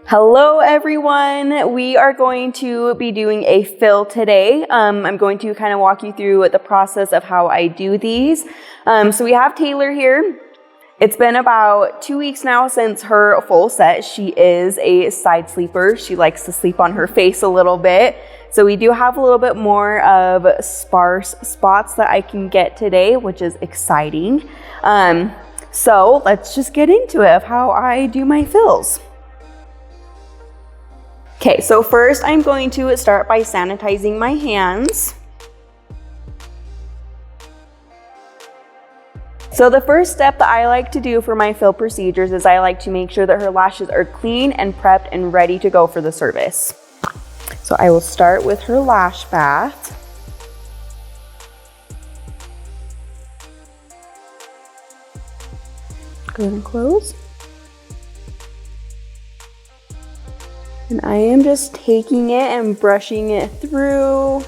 Hello everyone, we are going to be doing a fill today. I'm going to kind of walk you through the process of how I do these. So we have Taylor here. It's been about 2 weeks now since her full set. She is a side sleeper. She likes to sleep on her face a little bit. So we do have a little bit more of sparse spots that I can get today, which is exciting. So let's just get into it of how I do my fills. Okay, so first I'm going to start by sanitizing my hands. So the first step that I like to do for my fill procedures is I like to make sure that her lashes are clean and prepped and ready to go for the service. So I will start with her lash bath. Go ahead and close. And I am just taking it and brushing it through,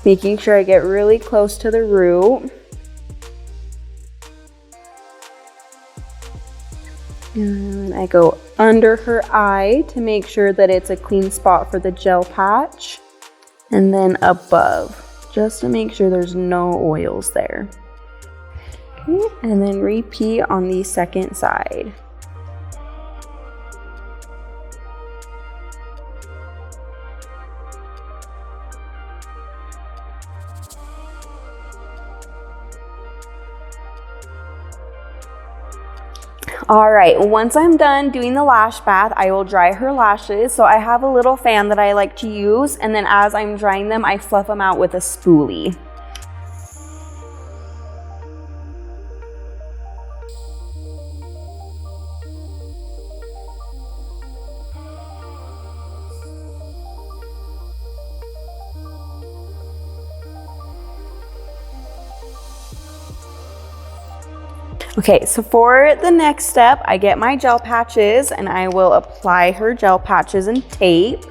making sure I get really close to the root. And I go under her eye to make sure that it's a clean spot for the gel patch. And then above, just to make sure there's no oils there. Okay, and then repeat on the second side. All right, once I'm done doing the lash bath, I will dry her lashes. So I have a little fan that I like to use, and then as I'm drying them, I fluff them out with a spoolie. Okay, so for the next step, I get my gel patches and I will apply her gel patches and tape.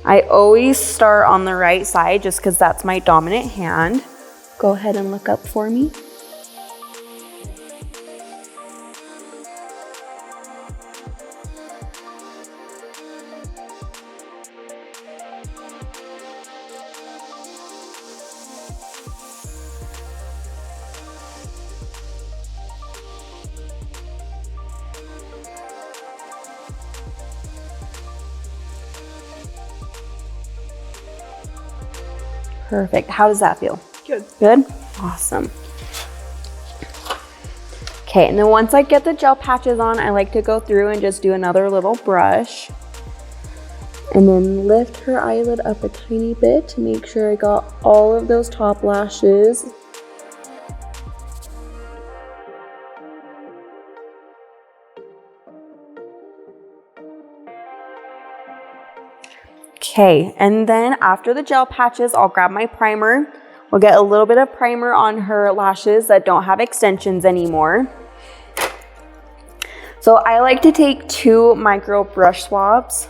I always start on the right side just because that's my dominant hand. Go ahead and look up for me. Perfect. How does that feel? Good. Good? Awesome. Okay, and then once I get the gel patches on, I like to go through and just do another little brush. And then lift her eyelid up a tiny bit to make sure I got all of those top lashes. Okay, and then after the gel patches, I'll grab my primer. We'll get a little bit of primer on her lashes that don't have extensions anymore. So I like to take 2 micro brush swabs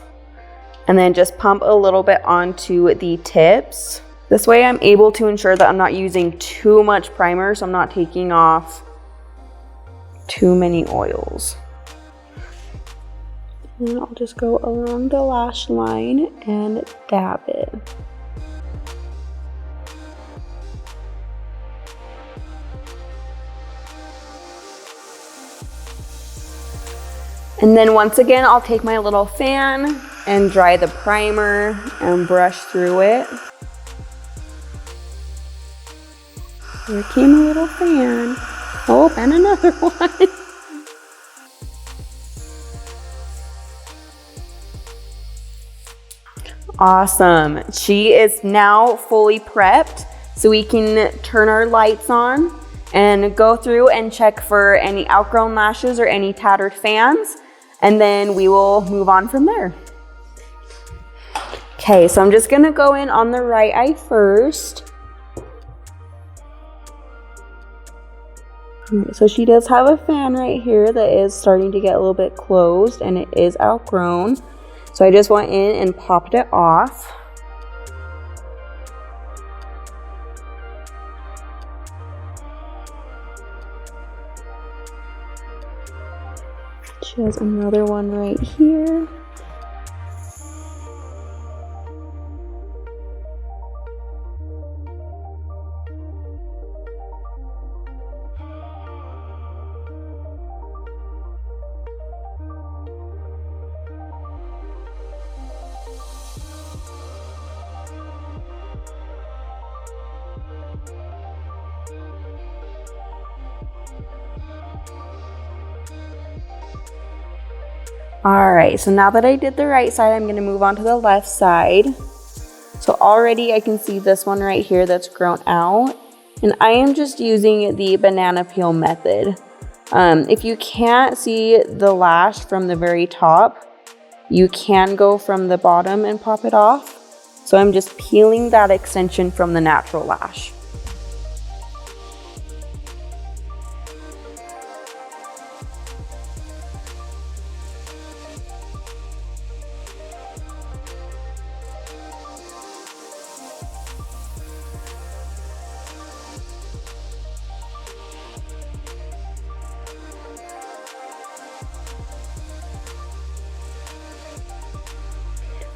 and then just pump a little bit onto the tips. This way I'm able to ensure that I'm not using too much primer, so I'm not taking off too many oils. And I'll just go along the lash line and dab it. And then once again, I'll take my little fan and dry the primer and brush through it. Here came a little fan. Oh, and another one. Awesome. She is now fully prepped, so we can turn our lights on and go through and check for any outgrown lashes or any tattered fans, and then we will move on from there. Okay, so I'm just gonna go in on the right eye first. So she does have a fan right here that is starting to get a little bit closed, and it is outgrown. So I just went in and popped it off. She has another one right here. All right, so now that I did the right side, I'm gonna move on to the left side. So already I can see this one right here that's grown out, and I am just using the banana peel method. If you can't see the lash from the very top, you can go from the bottom and pop it off. So I'm just peeling that extension from the natural lash.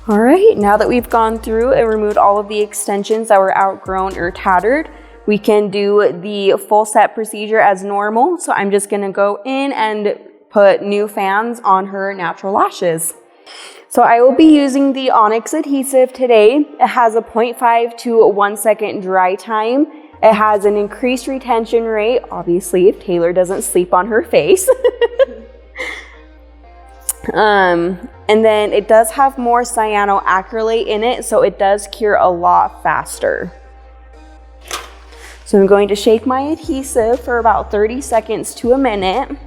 All right, now that we've gone through and removed all of the extensions that were outgrown or tattered, we can do the full set procedure as normal. So I'm just gonna go in and put new fans on her natural lashes. So I will be using the Onyx adhesive today. It has a 0.5 to 1 second dry time. It has an increased retention rate, obviously if Taylor doesn't sleep on her face. And then it does have more cyanoacrylate in it, so it does cure a lot faster. So I'm going to shake my adhesive for about 30 seconds to a minute.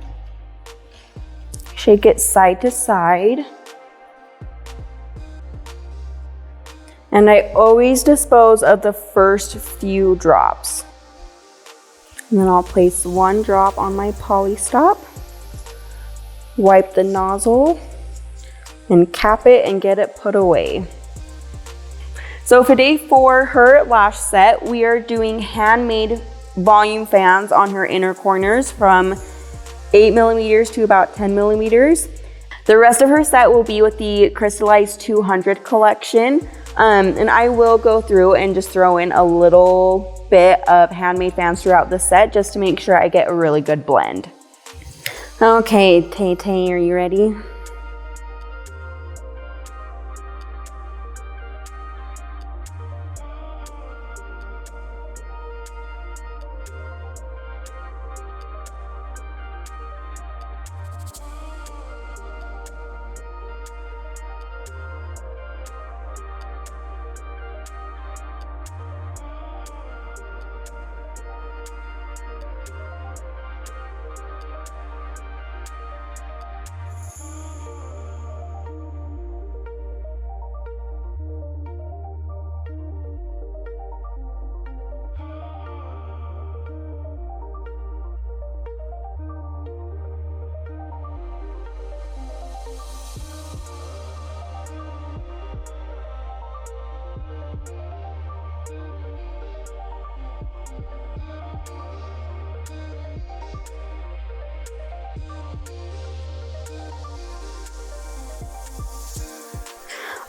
Shake it side to side. And I always dispose of the first few drops. And then I'll place 1 drop on my poly stop. Wipe the nozzle and cap it and get it put away. So for day 4, her lash set, we are doing handmade volume fans on her inner corners from 8 millimeters to about 10 millimeters. The rest of her set will be with the Crystallized 200 collection. And I will go through and just throw in a little bit of handmade fans throughout the set just to make sure I get a really good blend. Okay, Tay-Tay, are you ready?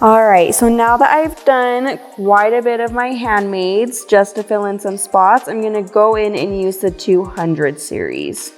All right, so now that I've done quite a bit of my handmaids just to fill in some spots, I'm gonna go in and use the 200 series.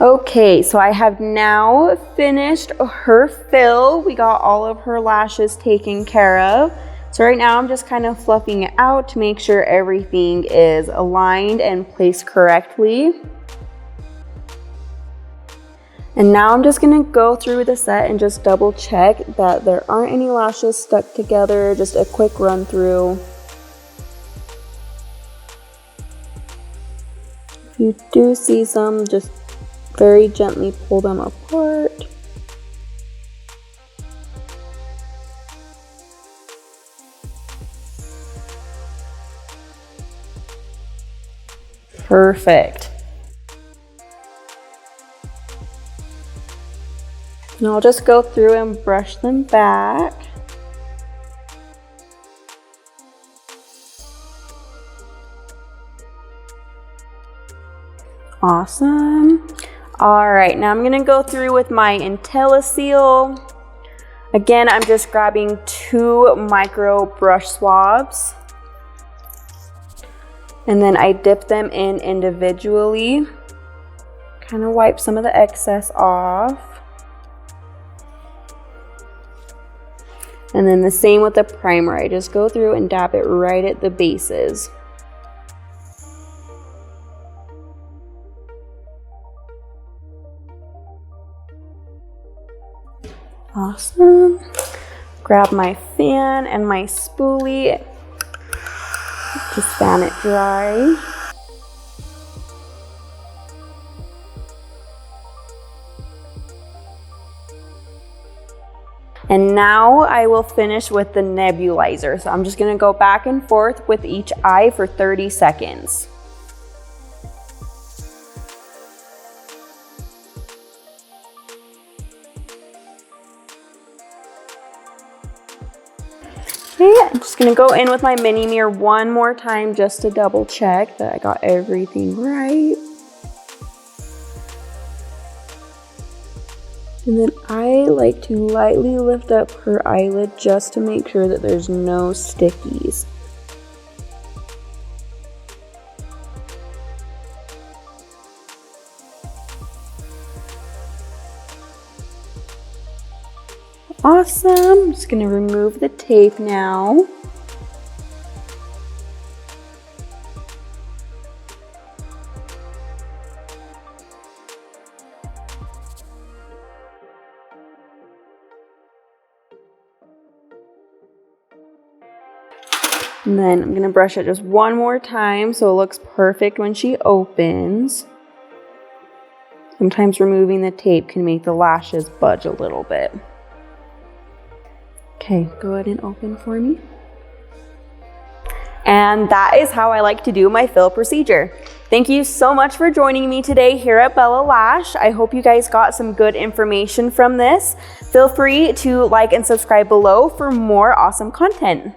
Okay, so I have now finished her fill. We got all of her lashes taken care of. So right now I'm just kind of fluffing it out to make sure everything is aligned and placed correctly. And now I'm just gonna go through the set and just double check that there aren't any lashes stuck together, just a quick run through. If you do see some, just very gently pull them apart. Perfect. And I'll just go through and brush them back. Awesome. All right, now I'm gonna go through with my IntelliSeal. Again, I'm just grabbing 2 micro brush swabs. And then I dip them in individually. Kind of wipe some of the excess off. And then the same with the primer. I just go through and dab it right at the bases. Awesome. Grab my fan and my spoolie. Just fan it dry. And now I will finish with the nebulizer. So I'm just gonna go back and forth with each eye for 30 seconds. Okay, I'm just gonna go in with my mini mirror one more time just to double check that I got everything right. And then I like to lightly lift up her eyelid just to make sure that there's no stickies. Awesome, I'm just gonna remove the tape now. And then I'm gonna brush it just one more time so it looks perfect when she opens. Sometimes removing the tape can make the lashes budge a little bit. Okay, go ahead and open for me. And that is how I like to do my fill procedure. Thank you so much for joining me today here at Bella Lash. I hope you guys got some good information from this. Feel free to like and subscribe below for more awesome content.